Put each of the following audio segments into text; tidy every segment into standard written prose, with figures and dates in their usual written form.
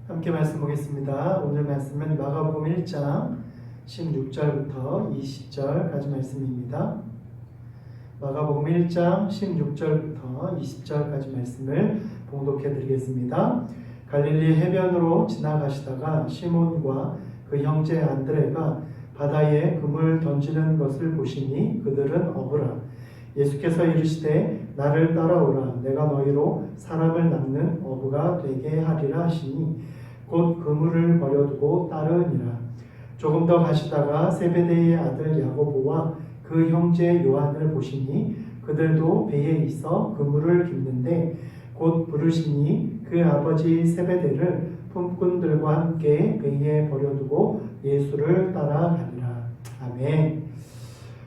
함께 말씀 보겠습니다. 오늘 말씀은 마가복음 1장 16절부터 20절까지 말씀입니다. 마가복음 1장 16절부터 20절까지 말씀을 봉독해 드리겠습니다. 갈릴리 해변으로 지나가시다가 시몬과 그 형제 안드레가 바다에 그물 던지는 것을 보시니 그들은 어부라. 예수께서 이르시되 나를 따라오라. 내가 너희로 사람을 낚는 어부가 되게 하리라 하시니 곧 그물을 버려두고 따르니라. 조금 더 가시다가 세베대의 아들 야고보와 그 형제 요한을 보시니 그들도 배에 있어 그물을 깁는데 곧 부르시니 그 아버지 세베대를 품꾼들과 함께 배에 버려두고 예수를 따라가니라. 아멘.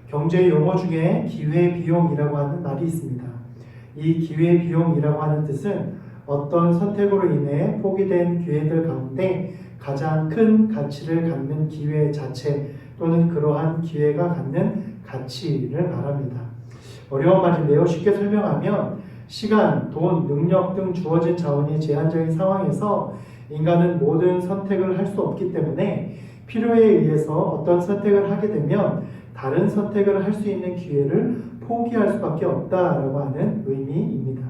경제 용어 중에 기회비용이라고 하는 말이 있습니다. 이 기회비용이라고 하는 뜻은 어떤 선택으로 인해 포기된 기회들 가운데 가장 큰 가치를 갖는 기회 자체 또는 그러한 기회가 갖는 가치를 말합니다. 어려운 말인데요. 쉽게 설명하면 시간, 돈, 능력 등 주어진 자원이 제한적인 상황에서 인간은 모든 선택을 할 수 없기 때문에 필요에 의해서 어떤 선택을 하게 되면 다른 선택을 할 수 있는 기회를 포기할 수밖에 없다라고 하는 의미입니다.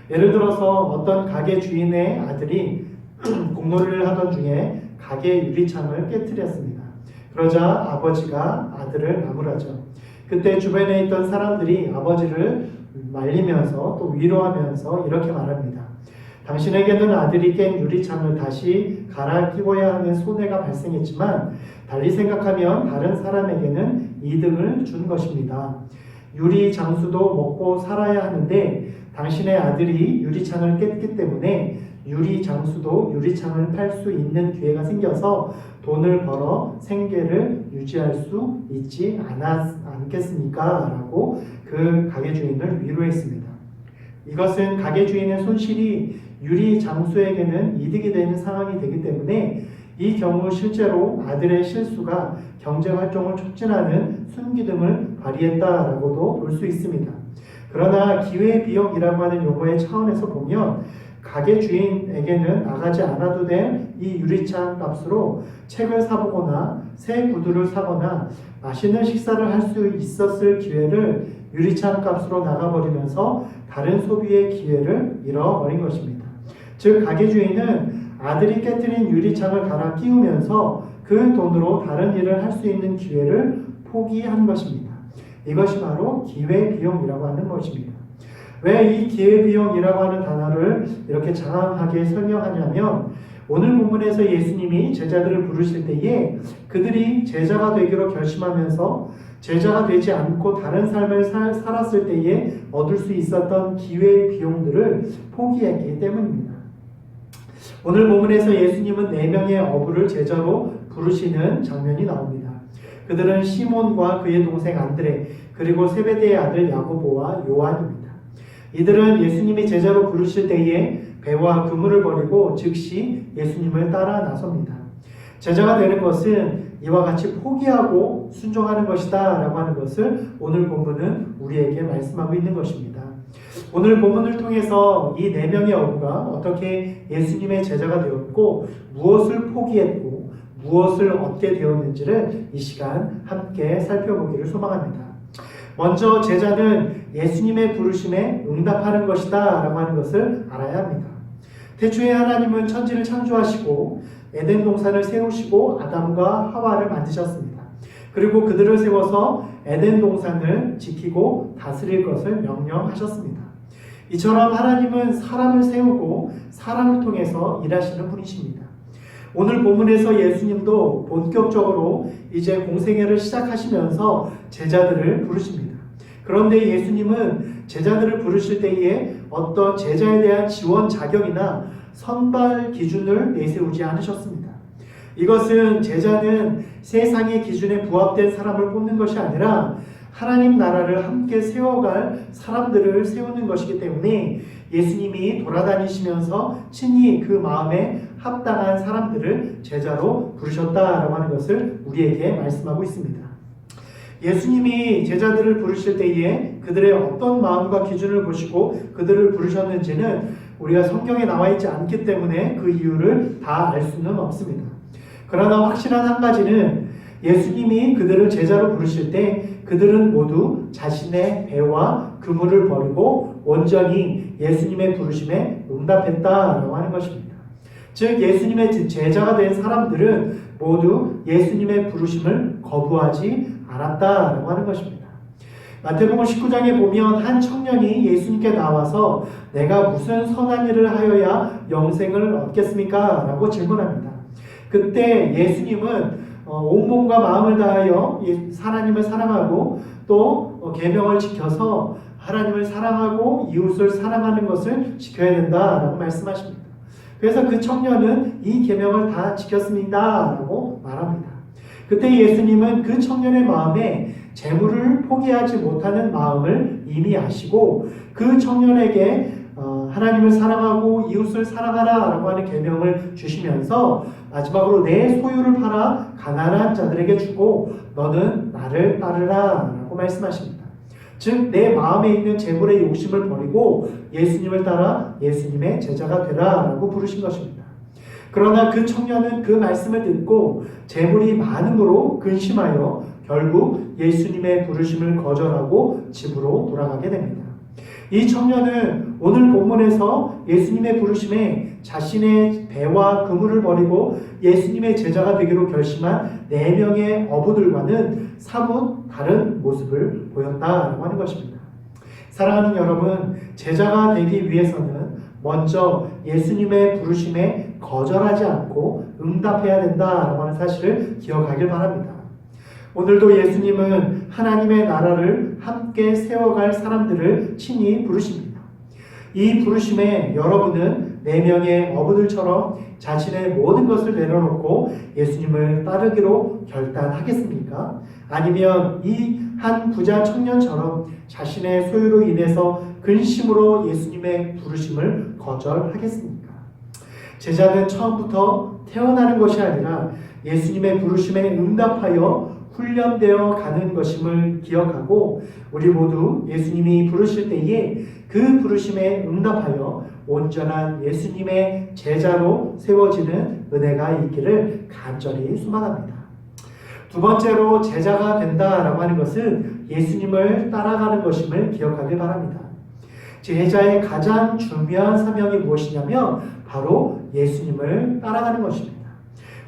예를 들어서 어떤 가게 주인의 아들이 공놀이를 하던 중에 가게 유리창을 깨뜨렸습니다. 그러자 아버지가 아들을 나무라죠. 그때 주변에 있던 사람들이 아버지를 말리면서 또 위로하면서 이렇게 말합니다. 당신에게는 아들이 깬 유리창을 다시 갈아 끼워야 하는 손해가 발생했지만 달리 생각하면 다른 사람에게는 이득을 준 것입니다. 유리 장수도 먹고 살아야 하는데 당신의 아들이 유리창을 깼기 때문에 유리 장수도 유리창을 팔 수 있는 기회가 생겨서 돈을 벌어 생계를 유지할 수 있지 않겠습니까? 라고 그 가게 주인을 위로했습니다. 이것은 가게 주인의 손실이 유리 장수에게는 이득이 되는 상황이 되기 때문에 이 경우 실제로 아들의 실수가 경제활동을 촉진하는 순기능을 발휘했다라고도 볼 수 있습니다. 그러나 기회비용이라고 하는 용어의 차원에서 보면 가게 주인에게는 나가지 않아도 될 이 유리창 값으로 책을 사보거나 새 구두를 사거나 맛있는 식사를 할 수 있었을 기회를 유리창 값으로 나가버리면서 다른 소비의 기회를 잃어버린 것입니다. 즉 가게 주인은 아들이 깨뜨린 유리창을 갈아 끼우면서 그 돈으로 다른 일을 할 수 있는 기회를 포기한 것입니다. 이것이 바로 기회비용이라고 하는 것입니다. 왜 이 기회비용이라고 하는 단어를 이렇게 장황하게 설명하냐면 오늘 본문에서 예수님이 제자들을 부르실 때에 그들이 제자가 되기로 결심하면서 제자가 되지 않고 다른 삶을 살았을 때에 얻을 수 있었던 기회비용들을 포기했기 때문입니다. 오늘 본문에서 예수님은 4명의 어부를 제자로 부르시는 장면이 나옵니다. 그들은 시몬과 그의 동생 안드레 그리고 세베대의 아들 야고보와 요한입니다. 이들은 예수님이 제자로 부르실 때에 배와 그물을 버리고 즉시 예수님을 따라 나섭니다. 제자가 되는 것은 이와 같이 포기하고 순종하는 것이다 라고 하는 것을 오늘 본문은 우리에게 말씀하고 있는 것입니다. 오늘 본문을 통해서 이 4명의 어부가 어떻게 예수님의 제자가 되었고 무엇을 포기했고 무엇을 얻게 되었는지를 이 시간 함께 살펴보기를 소망합니다. 먼저 제자는 예수님의 부르심에 응답하는 것이다 라고 하는 것을 알아야 합니다. 태초에 하나님은 천지를 창조하시고 에덴 동산을 세우시고 아담과 하와를 만드셨습니다. 그리고 그들을 세워서 에덴 동산을 지키고 다스릴 것을 명령하셨습니다. 이처럼 하나님은 사람을 세우고 사람을 통해서 일하시는 분이십니다. 오늘 본문에서 예수님도 본격적으로 이제 공생애를 시작하시면서 제자들을 부르십니다. 그런데 예수님은 제자들을 부르실 때에 어떤 제자에 대한 지원 자격이나 선발 기준을 내세우지 않으셨습니다. 이것은 제자는 세상의 기준에 부합된 사람을 뽑는 것이 아니라 하나님 나라를 함께 세워갈 사람들을 세우는 것이기 때문에 예수님이 돌아다니시면서 친히 그 마음에 합당한 사람들을 제자로 부르셨다라고 하는 것을 우리에게 말씀하고 있습니다. 예수님이 제자들을 부르실 때에 그들의 어떤 마음과 기준을 보시고 그들을 부르셨는지는 우리가 성경에 나와 있지 않기 때문에 그 이유를 다 알 수는 없습니다. 그러나 확실한 한 가지는 예수님이 그들을 제자로 부르실 때 그들은 모두 자신의 배와 그물을 버리고 온전히 예수님의 부르심에 응답했다라고 하는 것입니다. 즉 예수님의 제자가 된 사람들은 모두 예수님의 부르심을 거부하지 않았다라고 하는 것입니다. 마태복음 19장에 보면 한 청년이 예수님께 나와서 내가 무슨 선한 일을 하여야 영생을 얻겠습니까? 라고 질문합니다. 그때 예수님은 온몸과 마음을 다하여 하나님을 사랑하고 또 계명을 지켜서 하나님을 사랑하고 이웃을 사랑하는 것을 지켜야 된다라고 말씀하십니다. 그래서 그 청년은 이 계명을 다 지켰습니다 라고 말합니다. 그때 예수님은 그 청년의 마음에 재물을 포기하지 못하는 마음을 이미 아시고 그 청년에게 하나님을 사랑하고 이웃을 사랑하라 라고 하는 계명을 주시면서 마지막으로 내 소유를 팔아 가난한 자들에게 주고 너는 나를 따르라 라고 말씀하십니다. 즉 내 마음에 있는 재물의 욕심을 버리고 예수님을 따라 예수님의 제자가 되라 라고 부르신 것입니다. 그러나 그 청년은 그 말씀을 듣고 재물이 많음으로 근심하여 결국 예수님의 부르심을 거절하고 집으로 돌아가게 됩니다. 이 청년은 오늘 본문에서 예수님의 부르심에 자신의 배와 그물을 버리고 예수님의 제자가 되기로 결심한 4명의 어부들과는 사뭇 다른 모습을 보였다고 하는 것입니다. 사랑하는 여러분, 제자가 되기 위해서는 먼저 예수님의 부르심에 거절하지 않고 응답해야 된다라고 하는 사실을 기억하길 바랍니다. 오늘도 예수님은 하나님의 나라를 함께 세워갈 사람들을 친히 부르십니다. 이 부르심에 여러분은 4명의 어부들처럼 자신의 모든 것을 내려놓고 예수님을 따르기로 결단하겠습니까? 아니면 이 한 부자 청년처럼 자신의 소유로 인해서 근심으로 예수님의 부르심을 거절하겠습니까? 제자는 처음부터 태어나는 것이 아니라 예수님의 부르심에 응답하여 훈련되어 가는 것임을 기억하고 우리 모두 예수님이 부르실 때에 그 부르심에 응답하여 온전한 예수님의 제자로 세워지는 은혜가 있기를 간절히 소망합니다. 두 번째로 제자가 된다라고 하는 것은 예수님을 따라가는 것임을 기억하길 바랍니다. 제자의 가장 중요한 사명이 무엇이냐면 바로 예수님을 따라가는 것입니다.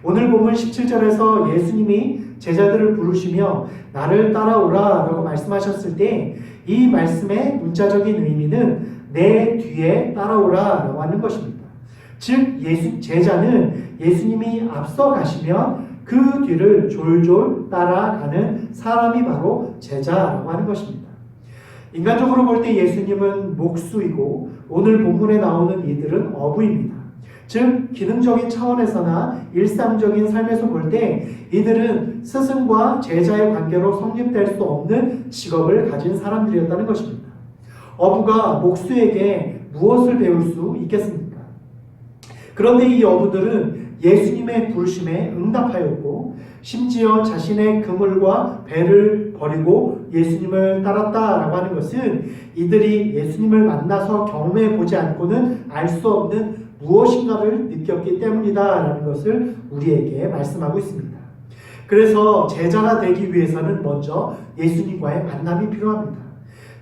오늘 본문 17절에서 예수님이 제자들을 부르시며 나를 따라오라 라고 말씀하셨을 때 이 말씀의 문자적인 의미는 내 뒤에 따라오라 라고 하는 것입니다. 즉 제자는 예수님이 앞서 가시면 그 뒤를 졸졸 따라가는 사람이 바로 제자라고 하는 것입니다. 인간적으로 볼 때 예수님은 목수이고 오늘 본문에 나오는 이들은 어부입니다. 즉 기능적인 차원에서나 일상적인 삶에서 볼 때 이들은 스승과 제자의 관계로 성립될 수 없는 직업을 가진 사람들이었다는 것입니다. 어부가 목수에게 무엇을 배울 수 있겠습니까? 그런데 이 어부들은 예수님의 부르심에 응답하였고 심지어 자신의 그물과 배를 버리고 예수님을 따랐다라고 하는 것은 이들이 예수님을 만나서 경험해 보지 않고는 알 수 없는 무엇인가를 느꼈기 때문이다라는 것을 우리에게 말씀하고 있습니다. 그래서 제자가 되기 위해서는 먼저 예수님과의 만남이 필요합니다.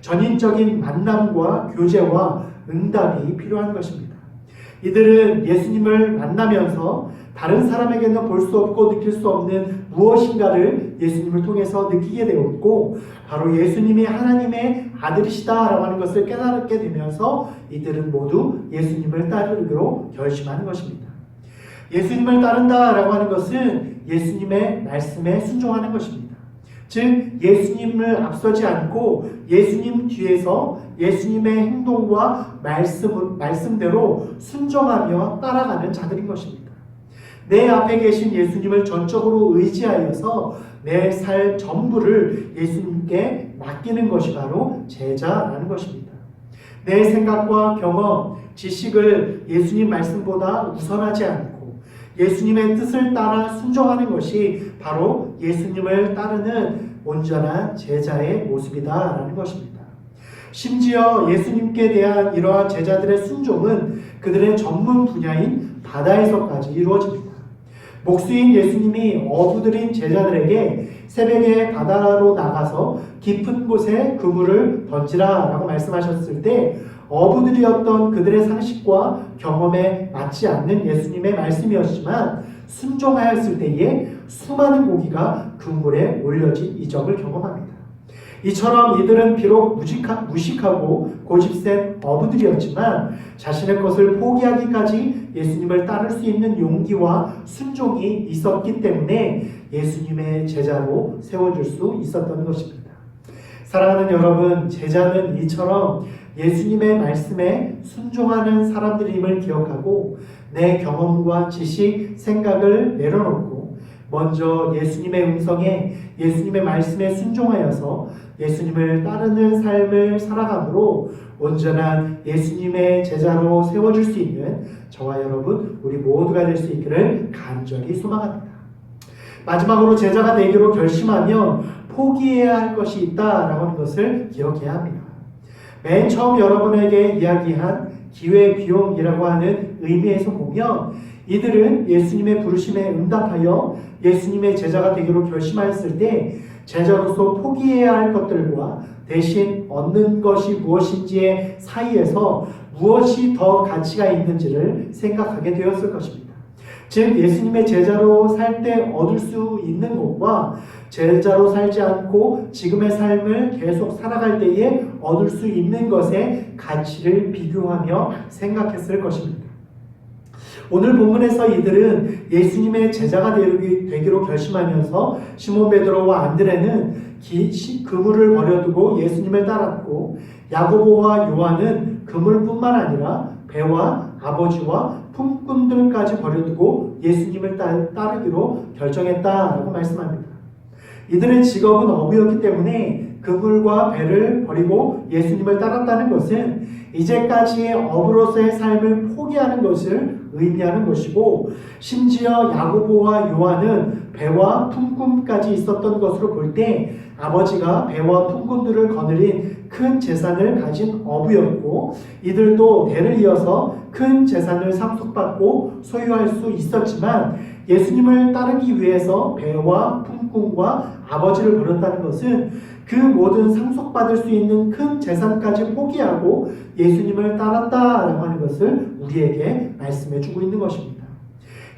전인적인 만남과 교제와 응답이 필요한 것입니다. 이들은 예수님을 만나면서 다른 사람에게는 볼 수 없고 느낄 수 없는 무엇인가를 예수님을 통해서 느끼게 되었고 바로 예수님이 하나님의 아들이시다라고 하는 것을 깨닫게 되면서 이들은 모두 예수님을 따르기로 결심하는 것입니다. 예수님을 따른다라고 하는 것은 예수님의 말씀에 순종하는 것입니다. 즉 예수님을 앞서지 않고 예수님 뒤에서 예수님의 행동과 말씀대로 순종하며 따라가는 자들인 것입니다. 내 앞에 계신 예수님을 전적으로 의지하여서 내 삶 전부를 예수님께 맡기는 것이 바로 제자라는 것입니다. 내 생각과 경험, 지식을 예수님 말씀보다 우선하지 않고 예수님의 뜻을 따라 순종하는 것이 바로 예수님을 따르는 온전한 제자의 모습이다라는 것입니다. 심지어 예수님께 대한 이러한 제자들의 순종은 그들의 전문 분야인 바다에서까지 이루어집니다. 목수인 예수님이 어부들인 제자들에게 새벽에 바다로 나가서 깊은 곳에 그물을 던지라 라고 말씀하셨을 때 어부들이었던 그들의 상식과 경험에 맞지 않는 예수님의 말씀이었지만 순종하였을 때에 수많은 고기가 그물에 올려진 이적을 경험합니다. 이처럼 이들은 비록 무식하고 고집센 어부들이었지만 자신의 것을 포기하기까지 예수님을 따를 수 있는 용기와 순종이 있었기 때문에 예수님의 제자로 세워줄 수 있었던 것입니다. 사랑하는 여러분, 제자는 이처럼 예수님의 말씀에 순종하는 사람들임을 기억하고 내 경험과 지식, 생각을 내려놓고 먼저 예수님의 음성에 예수님의 말씀에 순종하여서 예수님을 따르는 삶을 살아감으로 온전한 예수님의 제자로 세워줄 수 있는 저와 여러분 우리 모두가 될 수 있기를 간절히 소망합니다. 마지막으로 제자가 되기로 결심하면 포기해야 할 것이 있다라고 하는 것을 기억해야 합니다. 맨 처음 여러분에게 이야기한 기회비용이라고 하는 의미에서 보면 이들은 예수님의 부르심에 응답하여 예수님의 제자가 되기로 결심하였을 때 제자로서 포기해야 할 것들과 대신 얻는 것이 무엇인지의 사이에서 무엇이 더 가치가 있는지를 생각하게 되었을 것입니다. 즉 예수님의 제자로 살 때 얻을 수 있는 것과 제자로 살지 않고 지금의 삶을 계속 살아갈 때에 얻을 수 있는 것의 가치를 비교하며 생각했을 것입니다. 오늘 본문에서 이들은 예수님의 제자가 되기로 결심하면서 시몬 베드로와 안드레는 그물을 버려두고 예수님을 따랐고 야고보와 요한은 그물뿐만 아니라 배와 아버지와 품꾼들까지 버려두고 예수님을 따르기로 결정했다라고 말씀합니다. 이들의 직업은 어부였기 때문에 그물과 배를 버리고 예수님을 따랐다는 것은 이제까지의 어부로서의 삶을 포기하는 것을 의미하는 것이고 심지어 야고보와 요한은 배와 품꾼까지 있었던 것으로 볼 때 아버지가 배와 품꾼들을 거느린 큰 재산을 가진 어부였고 이들도 대를 이어서 큰 재산을 상속받고 소유할 수 있었지만 예수님을 따르기 위해서 배와 품꾼과 아버지를 버렸다는 것은 그 모든 상속받을 수 있는 큰 재산까지 포기하고 예수님을 따랐다라고 하는 것을 우리에게 말씀해 주고 있는 것입니다.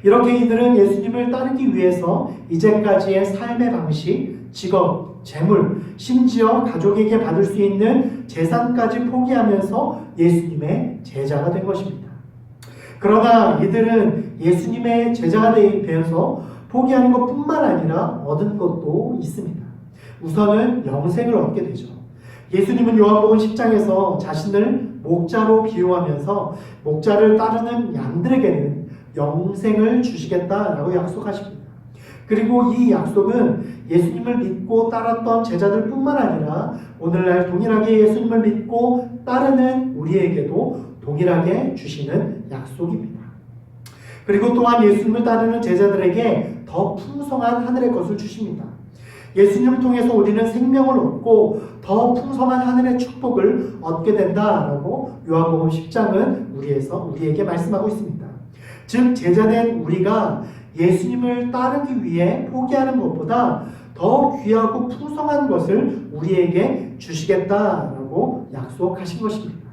이렇게 이들은 예수님을 따르기 위해서 이제까지의 삶의 방식, 직업, 재물, 심지어 가족에게 받을 수 있는 재산까지 포기하면서 예수님의 제자가 된 것입니다. 그러나 이들은 예수님의 제자가 되어서 포기하는 것뿐만 아니라 얻은 것도 있습니다. 우선은 영생을 얻게 되죠. 예수님은 요한복음 10장에서 자신을 목자로 비유하면서 목자를 따르는 양들에게는 영생을 주시겠다라고 약속하십니다. 그리고 이 약속은 예수님을 믿고 따랐던 제자들 뿐만 아니라 오늘날 동일하게 예수님을 믿고 따르는 우리에게도 동일하게 주시는 약속입니다. 그리고 또한 예수님을 따르는 제자들에게 더 풍성한 하늘의 것을 주십니다. 예수님을 통해서 우리는 생명을 얻고 더 풍성한 하늘의 축복을 얻게 된다라고 요한복음 10장은 우리에게 말씀하고 있습니다. 즉 제자된 우리가 예수님을 따르기 위해 포기하는 것보다 더 귀하고 풍성한 것을 우리에게 주시겠다라고 약속하신 것입니다.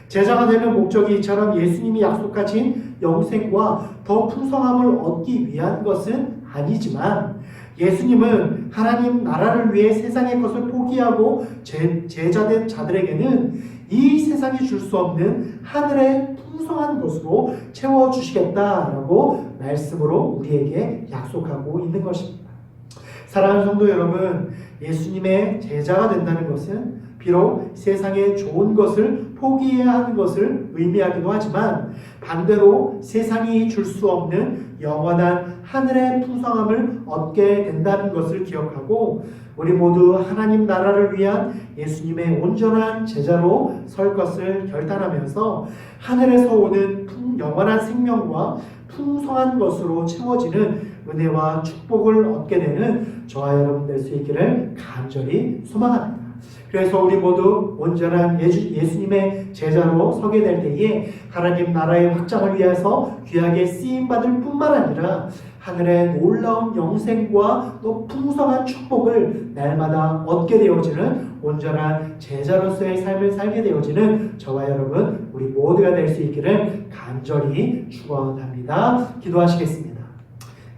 제자가 되는 목적이 이처럼 예수님이 약속하신 영생과 더 풍성함을 얻기 위한 것은 아니지만 예수님은 하나님 나라를 위해 세상의 것을 포기하고 제자된 자들에게는 이 세상이 줄 수 없는 하늘의 풍성한 것으로 채워주시겠다라고 말씀으로 우리에게 약속하고 있는 것입니다. 사랑하는 성도 여러분, 예수님의 제자가 된다는 것은 비록 세상의 좋은 것을 포기해야 하는 것을 의미하기도 하지만 반대로 세상이 줄 수 없는 영원한 하늘의 풍성함을 얻게 된다는 것을 기억하고 우리 모두 하나님 나라를 위한 예수님의 온전한 제자로 설 것을 결단하면서 하늘에서 오는 영원한 생명과 풍성한 것으로 채워지는 은혜와 축복을 얻게 되는 저와 여러분 될 수 있기를 간절히 소망합니다. 그래서 우리 모두 온전한 예수님의 제자로 서게 될 때에 하나님 나라의 확장을 위해서 귀하게 쓰임받을 뿐만 아니라 하늘의 놀라운 영생과 또 풍성한 축복을 날마다 얻게 되어지는 온전한 제자로서의 삶을 살게 되어지는 저와 여러분 우리 모두가 될 수 있기를 간절히 축원합니다. 기도하시겠습니다.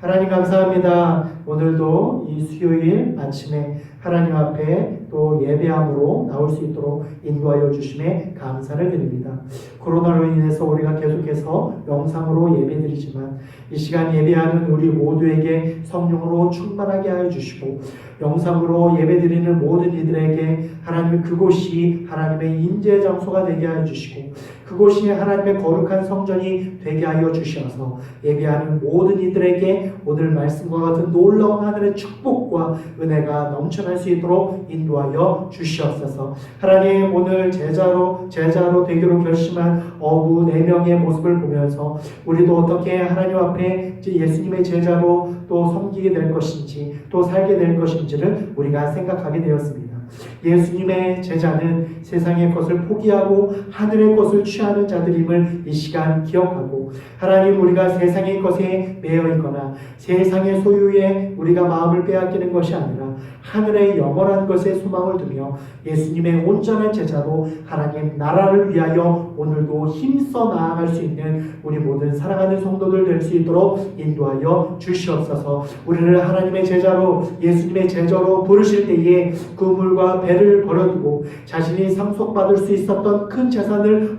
하나님 감사합니다. 오늘도 이 수요일 아침에 하나님 앞에 또 예배함으로 나올 수 있도록 인도하여 주심에 감사를 드립니다. 코로나로 인해서 우리가 계속해서 영상으로 예배드리지만 이 시간 예배하는 우리 모두에게 성령으로 충만하게 하여 주시고 영상으로 예배드리는 모든 이들에게 하나님 그곳이 하나님의 임재 장소가 되게 하여 주시고 그곳이 하나님의 거룩한 성전이 되게 하여 주셔서 예배하는 모든 이들에게 오늘 말씀과 같은 놀라운 하늘의 축복과 은혜가 넘쳐날 수 있도록 인도하여 주시옵소서. 하나님 오늘 제자로 되기로 결심한 어부 4명의 모습을 보면서 우리도 어떻게 하나님 앞에 예수님의 제자로 또 섬기게 될 것인지 또 살게 될 것인지를 우리가 생각하게 되었습니다. 예수님의 제자는 세상의 것을 포기하고 하늘의 것을 취하는 자들임을 이 시간 기억하고 하나님 우리가 세상의 것에 매여 있거나 세상의 소유에 우리가 마음을 빼앗기는 것이 아니라 하늘의 영원한 것에 소망을 두며 예수님의 온전한 제자로 하나님 나라를 위하여 오늘도 힘써 나아갈 수 있는 우리 모든 사랑하는 성도들 될 수 있도록 인도하여 주시옵소서. 우리를 하나님의 제자로 예수님의 제자로 부르실 때에 그물과 배를 버려두고 자신이 상속받을 수 있었던 큰 재산을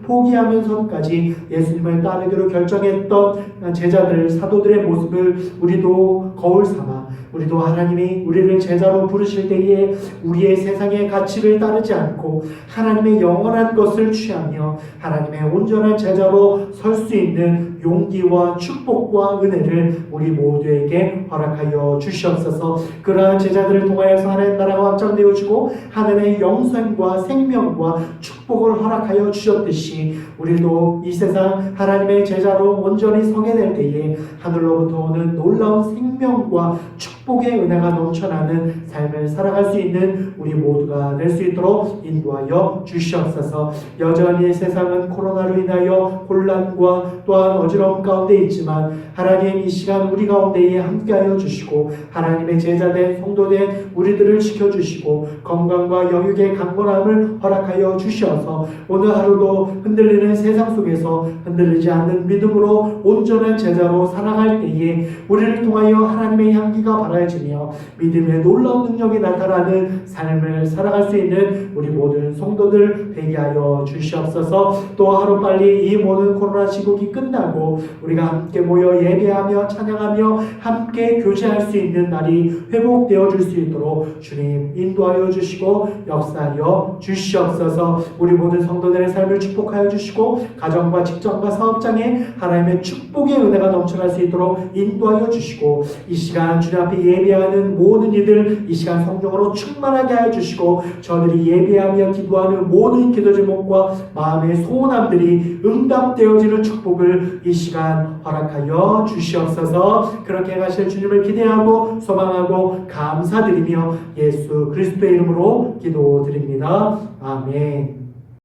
포기하면서까지 예수님을 따르기로 결정했던 제자들 사도들의 모습을 우리도 거울 삼아 우리도 하나님이 우리를 제자로 부르실 때에 우리의 세상의 가치를 따르지 않고 하나님의 영원한 것을 취하며 하나님의 온전한 제자로 설 수 있는 용기와 축복과 은혜를 우리 모두에게 허락하여 주시옵소서. 그러한 제자들을 통하여서 하나님 나라가 확장되어지고 하늘의 영생과 생명과 축복을 허락하여 주셨듯이 우리도 이 세상 하나님의 제자로 온전히 서게 될 때에 하늘로부터 오는 놀라운 생명과 축복의 은혜가 넘쳐나는 삶을 살아갈 수 있는 우리 모두가 될 수 있도록 인도하여 주시옵소서. 여전히 세상은 코로나로 인하여 혼란과 또한 어지러움 가운데 있지만 하나님 이 시간 우리 가운데에 함께하여 주시고 하나님의 제자된 성도된 우리들을 지켜주시고 건강과 영육의 강건함을 허락하여 주셔서 오늘 하루도 흔들리는 세상 속에서 흔들리지 않는 믿음으로 온전한 제자로 살아갈 때에 우리를 통하여 하나님의 향기가 바라지며 믿음의 놀라운 능력이 나타나는 삶을 살아갈 수 있는 우리 모든 성도들 되게 하여 주시옵소서. 또 하루빨리 이 모든 코로나 시국이 끝나고 우리가 함께 모여 예배하며 찬양하며 함께 교제할 수 있는 날이 회복되어 줄 수 있도록 주님 인도하여 주시고 역사하여 주시옵소서. 우리 모든 성도들의 삶을 축복하여 주시고 가정과 직장과 사업장에 하나님의 축복의 은혜가 넘쳐날 수 있도록 인도하여 주시고 이 시간 주님 앞에 예배하는 모든 이들 이 시간 성령으로 충만하게 하여 주시고 저들이 예배하며 기도하는 모든 기도 제목과 마음의 소원함들이 응답되어지는 축복을 이 시간 허락하여 주시옵소서. 그렇게 하실 주님을 기대하고 소망하고 감사드리며 예수 그리스도의 이름으로 기도드립니다. 아멘.